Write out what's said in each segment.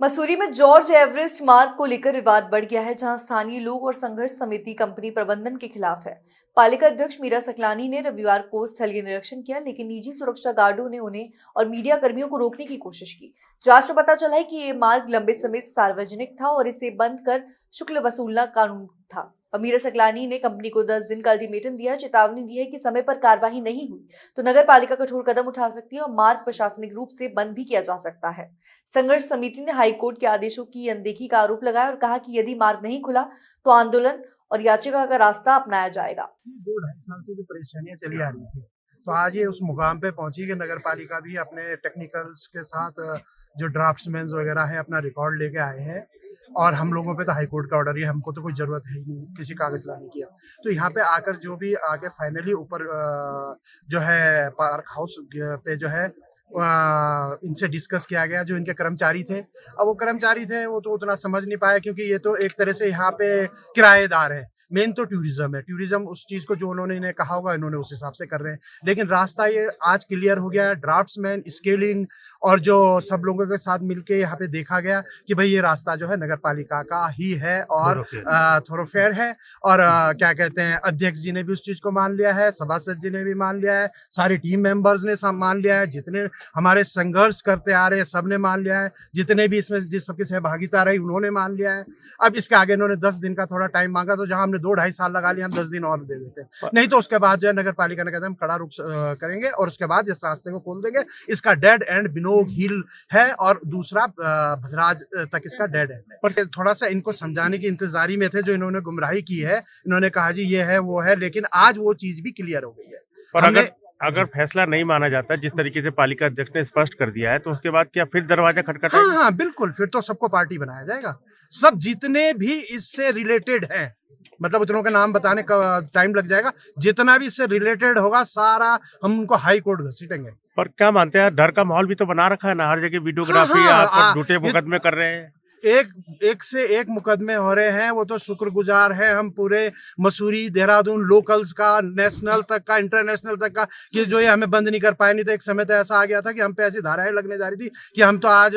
मसूरी में George Everest मार्ग को लेकर विवाद बढ़ गया है, जहां स्थानीय लोग और संघर्ष समिति कंपनी प्रबंधन के खिलाफ है। पालिका अध्यक्ष मीरा सकलानी ने रविवार को स्थलीय निरीक्षण किया, लेकिन निजी सुरक्षा गार्डों ने उन्हें और मीडिया कर्मियों को रोकने की कोशिश की। जांच में पता चला है कि ये मार्ग लंबे समय से सार्वजनिक था और इसे बंद कर शुल्क वसूलना कानून था। और मीरा सकलानी ने कंपनी को 10 दिन का अल्टीमेटम दिया, चेतावनी दी है कि समय पर कार्यवाही नहीं हुई तो नगर पालिका कठोर कदम उठा सकती है और मार्ग प्रशासनिक रूप से बंद भी किया जा सकता है। संघर्ष समिति ने हाईकोर्ट के आदेशों की अनदेखी का आरोप लगाया और कहा कि यदि मार्ग नहीं खुला तो आंदोलन और याचिका का रास्ता अपनाया जाएगा। 2-2.5 साल से जो परेशानियां चली आ रही थी, तो आज ये उस मुकाम पे पहुंची कि नगर पालिका भी अपने टेक्निकल्स के साथ जो ड्राफ्ट्समैन वगैरह हैं अपना रिकॉर्ड लेके आए हैं। और हम लोगों पे तो हाई कोर्ट का ऑर्डर ही, हमको तो कोई जरूरत है ही नहीं किसी कागज लाने की। तो यहाँ पे आकर जो भी आके फाइनली ऊपर जो है पार्क हाउस पे जो है इनसे डिस्कस किया गया। जो इनके कर्मचारी थे, अब वो कर्मचारी थे वो तो उतना समझ नहीं पाए, क्योंकि ये तो एक तरह से यहाँ पे किराएदार है। मेन तो टूरिज्म है, टूरिज्म उस चीज को जो उन्होंने इन्हें कहा होगा इन्होंने उस हिसाब से कर रहे हैं। लेकिन रास्ता ये आज क्लियर हो गया है। ड्राफ्ट्समैन, स्केलिंग और जो सब लोगों के साथ मिलके यहाँ पे देखा गया कि भाई ये रास्ता जो है नगर पालिका का ही है और थोरोफेयर है। और क्या कहते हैं, अध्यक्ष जी ने भी उस चीज को मान लिया है, सभासद जी ने भी मान लिया है, सारे टीम मेंबर्स ने सब मान लिया है, जितने हमारे संघर्ष करते आ रहे हैं सबने मान लिया है, जितने भी इसमें जिस सबकी सहभागिता रही उन्होंने मान लिया है। अब इसके आगे इन्होंने 10 दिन का थोड़ा टाइम मांगा, तो जहां हमने 2-2.5 साल लगा लिया, हम 10 दिन और दे देते। नहीं तो उसके बाद जो है नगर पालिका ने कहते हम कड़ा रुख करेंगे और उसके बाद इस रास्ते को खोल देंगे। इसका डेड एंड बिनोग हिल है और दूसरा भद्राज तक इसका डेड एंड है। पर थोड़ा सा इनको समझाने की इंतजारी में थे, जो इन्होंने गुमराही की है। इन्होंने कहा जी ये है वो है, लेकिन आज वो चीज भी क्लियर हो गई है। पर अगर फैसला नहीं माना जाता, जिस तरीके से पालिका अध्यक्ष ने स्पष्ट कर दिया है, तो उसके बाद क्या फिर दरवाजा खटखटाएगा? हाँ, बिल्कुल, फिर तो सबको पार्टी बनाया जाएगा। सब जितने भी इससे रिलेटेड हैं, मतलब उतनों का नाम बताने का टाइम लग जाएगा। जितना भी इससे रिलेटेड होगा सारा हम उनको हाई कोर्ट घसीटेंगे। पर क्या मानते हैं, डर का माहौल भी तो बना रखा है ना, हर जगह वीडियोग्राफी आप झूठे मुकदमे कर रहे हैं। एक से एक मुकदमे हो रहे हैं, वो तो शुक्रगुजार है हम पूरे मसूरी, देहरादून लोकल्स का, नेशनल तक का, इंटरनेशनल तक का, कि जो ये हमें बंद नहीं कर पाए। नहीं तो एक समय तो ऐसा आ गया था कि हम पे ऐसी धाराएं लगने जा रही थी कि हम तो आज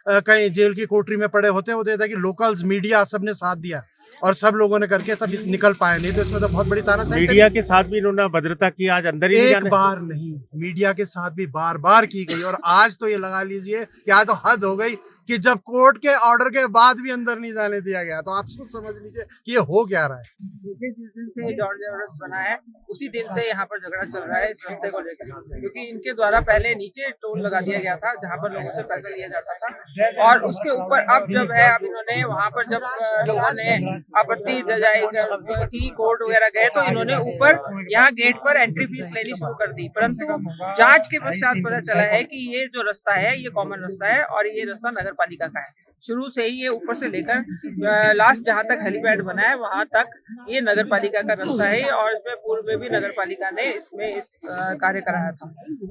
कहीं जेल की कोठरी में पड़े होते थे कि लोकल्स, मीडिया सबने साथ दिया और सब लोगों ने करके तब निकल पाए। नहीं तो इसमें तो बहुत बड़ी तानाशाही। मीडिया के साथ भी इन्होंने भद्रता की, आज अंदर ही एक बार नहीं, मीडिया के साथ भी बार बार की गई। और आज तो ये लगा लीजिए कि आज तो हद हो गई कि जब कोर्ट के ऑर्डर के बाद भी अंदर नहीं जाने दिया गया। तो आप खुद समझ लीजिए कि ये हो क्या रहा है। देखिए, जिस दिन से जॉर्ज एवरेस्ट बना है उसी दिन से यहाँ पर झगड़ा चल रहा है इस रास्ते को लेकर, क्योंकि इनके द्वारा पहले नीचे टोल लगा दिया गया था जहाँ पर लोगों से पैसा लिया जाता था, और उसके ऊपर अब जब है, अब इन्होंने वहाँ पर जब लोगों ने आपत्ति जताई की, कोर्ट वगैरह गए, तो इन्होंने ऊपर यहाँ गेट पर एंट्री फीस लेनी शुरू कर दी। परंतु जांच के पश्चात पता चला है कि ये जो रास्ता है ये कॉमन रास्ता है और ये रास्ता नगर पालिका का है। शुरू से ही ये ऊपर से लेकर लास्ट जहाँ तक हेलीपैड बना है वहां तक ये नगर पालिका का रास्ता है, और इसमें पूर्व में भी नगर पालिका ने इसमें कार्य कराया था।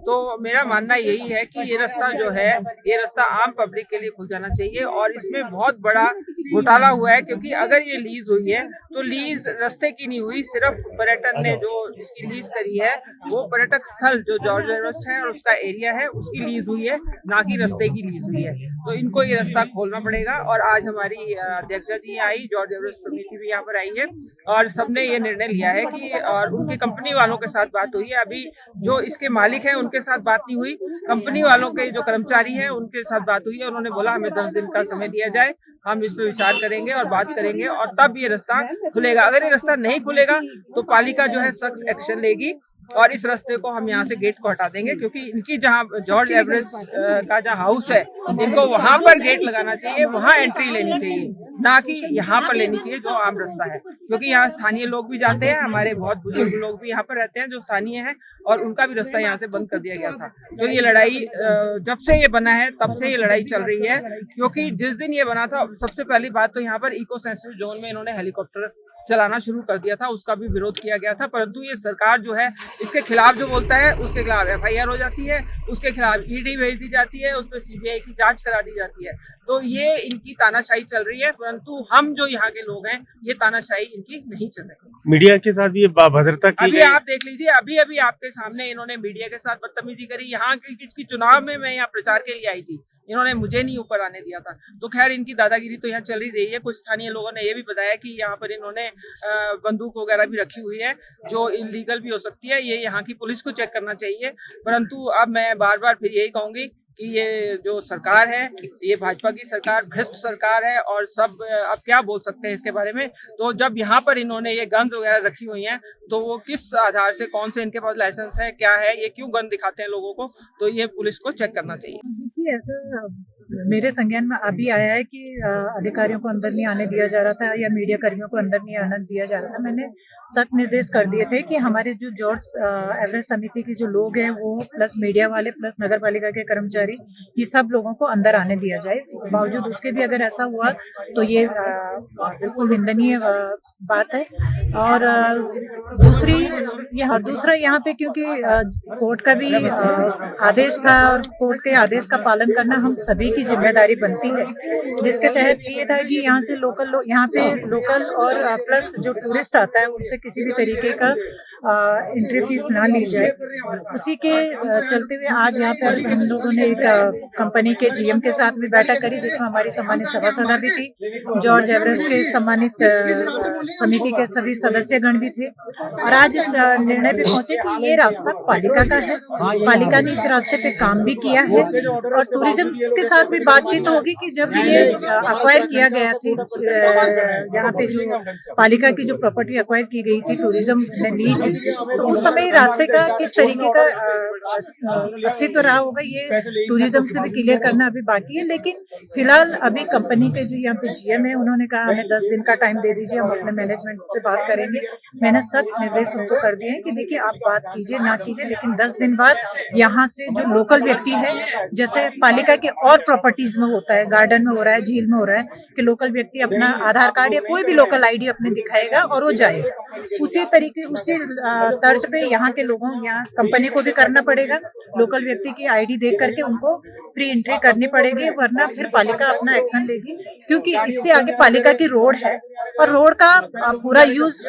तो मेरा मानना यही है कि ये रास्ता जो है, ये रास्ता आम पब्लिक के लिए खुल जाना चाहिए। और इसमें बहुत बड़ा घोटाला हुआ है, क्योंकि अगर ये लीज हुई है तो लीज रास्ते की नहीं हुई, सिर्फ पर्यटन ने जो इसकी लीज करी है वो पर्यटक स्थल जो जॉर्ज एवरेस्ट है और उसका एरिया है उसकी लीज हुई है, ना कि रास्ते की लीज हुई है। तो इनको ये रास्ता खोलना पड़ेगा। और आज हमारी अध्यक्षा जी आई, जॉर्ज एवरेस्ट समिति भी यहाँ पर आई है, और सबने ये निर्णय लिया है कि, और उनकी कंपनी वालों के साथ बात हुई है, अभी जो इसके मालिक हैं उनके साथ बात नहीं हुई, कंपनी वालों के जो कर्मचारी हैं उनके साथ बात हुई है। उन्होंने बोला हमें 10 दिन का समय दिया जाए, हम इस पे विचार करेंगे और बात करेंगे और तब ये रास्ता खुलेगा। अगर ये रास्ता नहीं खुलेगा तो पालिका जो है सख्त एक्शन लेगी और इस रास्ते को हम यहाँ से गेट को हटा देंगे, क्योंकि इनकी जहाँ जॉर्ज एवरेस्ट का जहाँ हाउस है इनको वहां पर गेट लगाना चाहिए, वहां एंट्री लेनी चाहिए, ना कि यहाँ पर लेनी चाहिए जो आम रास्ता है। क्योंकि यहाँ स्थानीय लोग भी जाते हैं, हमारे बहुत बुजुर्ग लोग भी यहाँ पर रहते हैं जो स्थानीय हैं, और उनका भी रास्ता यहाँ से बंद कर दिया गया था। तो ये लड़ाई जब से ये बना है तब से ये लड़ाई चल रही है, क्योंकि जिस दिन ये बना था सबसे पहली बात तो यहाँ पर इको सेंसिटिव जोन में इन्होंने हेलीकॉप्टर चलाना शुरू कर दिया था, उसका भी विरोध किया गया था। परंतु ये सरकार जो है इसके खिलाफ जो बोलता है उसके खिलाफ FIR हो जाती है, उसके खिलाफ ED भेज दी जाती है, उस पर CBI की जांच करा दी जाती है। तो ये इनकी तानाशाही चल रही है, परंतु हम जो यहाँ के लोग हैं ये तानाशाही इनकी नहीं चल रही। मीडिया के साथ भी भद्रता की अभी आप देख लीजिए, अभी अभी आपके सामने इन्होंने मीडिया के साथ बदतमीजी करी। यहाँ की चुनाव में मैं यहाँ प्रचार के लिए आई थी, इन्होंने मुझे नहीं ऊपर आने दिया था। तो खैर इनकी दादागिरी तो यहाँ चल ही रही है। कुछ स्थानीय लोगों ने ये भी बताया कि यहाँ पर इन्होंने बंदूक वगैरह भी रखी हुई है जो इलीगल भी हो सकती है, ये यहाँ की पुलिस को चेक करना चाहिए। परंतु अब मैं बार बार फिर यही कहूंगी कि ये जो सरकार है, ये भाजपा की सरकार भ्रष्ट सरकार है और सब अब क्या बोल सकते हैं इसके बारे में। तो जब यहाँ पर इन्होंने ये गन्स वगैरह रखी हुई हैं तो वो किस आधार से, कौन से इनके पास लाइसेंस है, क्या है, ये क्यों गन दिखाते हैं लोगों को, तो ये पुलिस को चेक करना चाहिए। देखिए, ऐसा मेरे संज्ञान में अभी आया है कि अधिकारियों को अंदर नहीं आने दिया जा रहा था या मीडिया कर्मियों को अंदर नहीं आने दिया जा रहा था। मैंने सख्त निर्देश कर दिए थे कि हमारे जो जॉर्ज एवरेस्ट समिति के जो लोग हैं वो प्लस मीडिया वाले प्लस नगर पालिका के कर्मचारी, ये सब लोगों को अंदर आने दिया जाए। बावजूद उसके भी अगर ऐसा हुआ तो ये बिल्कुल निंदनीय बात है। और दूसरा यहाँ पे क्योंकि कोर्ट का भी आदेश था और कोर्ट के आदेश का पालन करना हम सभी की जिम्मेदारी बनती है, जिसके तहत ये था कि यहाँ से यहाँ पे लोकल और प्लस जो टूरिस्ट आता है उनसे किसी भी तरीके का एंट्री फीस ना ली जाए। उसी के चलते हुए आज यहाँ पर हम लोगों ने एक कंपनी के जीएम के साथ भी बैठक करी, जिसमें हमारी सम्मानित सभासदा भी थी, जॉर्ज एवरेस्ट के सम्मानित समिति के सभी सदस्यगण भी थे। और आज इस निर्णय पे पहुंचे कि ये रास्ता पालिका का है, पालिका ने इस रास्ते पे काम भी किया है और टूरिज्म के साथ भी बातचीत होगी कि जब ये अक्वायर किया गया थी, यहाँ पे जो पालिका की जो प्रॉपर्टी अक्वायर की गई थी, टूरिज्म ने ली थी, तो उस समय रास्ते का किस तरीके का अस्तित्व रहा होगा ये टूरिज्म से भी क्लियर करना अभी बाकी है। लेकिन फिलहाल अभी कंपनी के जो यहाँ पे जीएम है उन्होंने कहा हमें 10 दिन का टाइम दे दीजिए, हम अपने मैनेजमेंट से बात करेंगे। मैंने सख्त निर्देश उनको कर दिए हैं कि देखिए आप बात कीजिए ना कीजिए, लेकिन 10 दिन बाद यहाँ से जो लोकल व्यक्ति है, जैसे पालिका के और प्रॉपर्टीज में होता है, गार्डन में हो रहा है, झील में हो रहा है, कि लोकल व्यक्ति अपना आधार कार्ड या कोई भी लोकल आईडी अपने दिखाएगा और वो जाएगा। उसी तर्ज पे यहाँ के लोगों, यहाँ कंपनी को भी करना पड़ेगा, लोकल व्यक्ति की आईडी देख करके उनको फ्री एंट्री करनी पड़ेगी, वरना फिर पालिका अपना एक्शन लेगी। क्योंकि इससे आगे पालिका की रोड है और रोड का पूरा यूज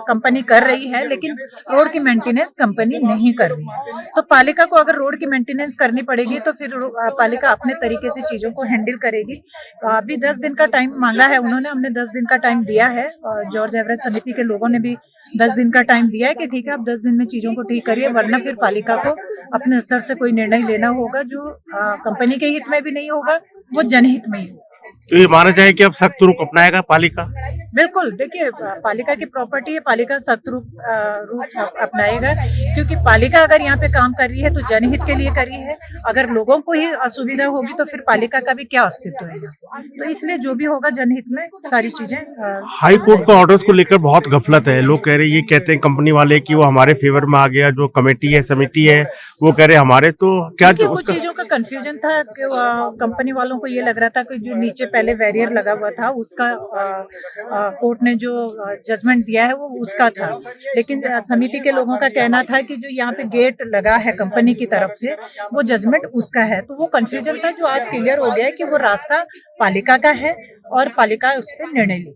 कंपनी कर रही है, लेकिन रोड की मेंटेनेंस कंपनी नहीं कर रही है। तो पालिका को अगर रोड की मेंटेनेंस करनी पड़ेगी तो फिर पालिका अपने तरीके से चीजों को हैंडल करेगी। अभी 10 दिन का टाइम मांगा है उन्होंने, हमने 10 दिन का टाइम दिया है। जॉर्ज एवरेस्ट समिति के लोगों ने भी 10 दिन का टाइम दिया है कि ठीक है आप 10 दिन में चीजों को ठीक करिए, वरना फिर पालिका को अपने स्तर से कोई निर्णय लेना होगा जो कंपनी के हित में भी नहीं होगा, वो जनहित में ही होगा। तो ये माना जाए कि अब सख्त रुख अपनाएगा पालिका? बिल्कुल, देखिए पालिका की प्रॉपर्टी है, पालिका सख्त रूप अपनाएगा, क्योंकि पालिका अगर यहाँ पे काम कर रही है तो जनहित के लिए कर रही है। अगर लोगों को ही असुविधा होगी तो फिर पालिका का भी क्या अस्तित्व है। तो इसलिए जो भी होगा जनहित में सारी चीजें। हाई कोर्ट का ऑर्डर्स को लेकर बहुत गफलत है, लोग कह रहे हैं, ये कहते हैं कंपनी वाले कि वो हमारे फेवर में आ गया, जो कमेटी है, समिति है, वो कह रहे हमारे। तो क्या कुछ चीजों का कंफ्यूजन था कि कंपनी वालों को ये लग रहा था कि जो नीचे पहले बैरियर लगा हुआ था उसका कोर्ट ने जो जजमेंट दिया है वो उसका था, लेकिन समिति के लोगों का कहना था कि जो यहाँ पे गेट लगा है कंपनी की तरफ से वो जजमेंट उसका है। तो वो कंफ्यूजन था जो आज क्लियर हो गया है कि वो रास्ता पालिका का है और पालिका उस पर निर्णय ली।